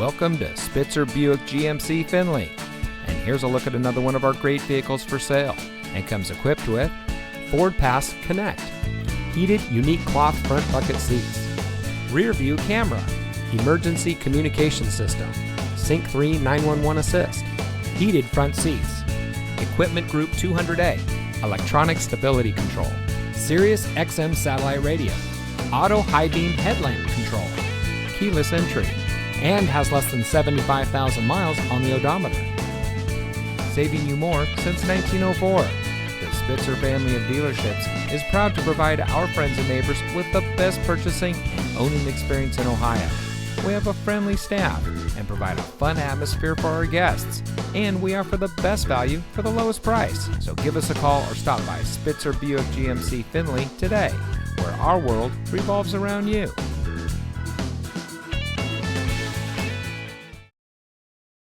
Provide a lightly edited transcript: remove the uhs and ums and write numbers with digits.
Welcome to Spitzer Buick GMC Findlay. And here's a look at another one of our great vehicles for sale. And comes equipped with Ford Pass Connect, heated unique cloth front bucket seats, rear view camera, emergency communication system, Sync 3 911 assist, heated front seats, Equipment Group 200A, electronic stability control, Sirius XM satellite radio, auto high beam headlamp control, keyless entry, and has less than 75,000 miles on the odometer. Saving you more since 1904. The Spitzer family of dealerships is proud to provide our friends and neighbors with the best purchasing and owning experience in Ohio. We have a friendly staff and provide a fun atmosphere for our guests. And we offer the best value for the lowest price. So give us a call or stop by Spitzer Buick GMC Findlay today, where our world revolves around you.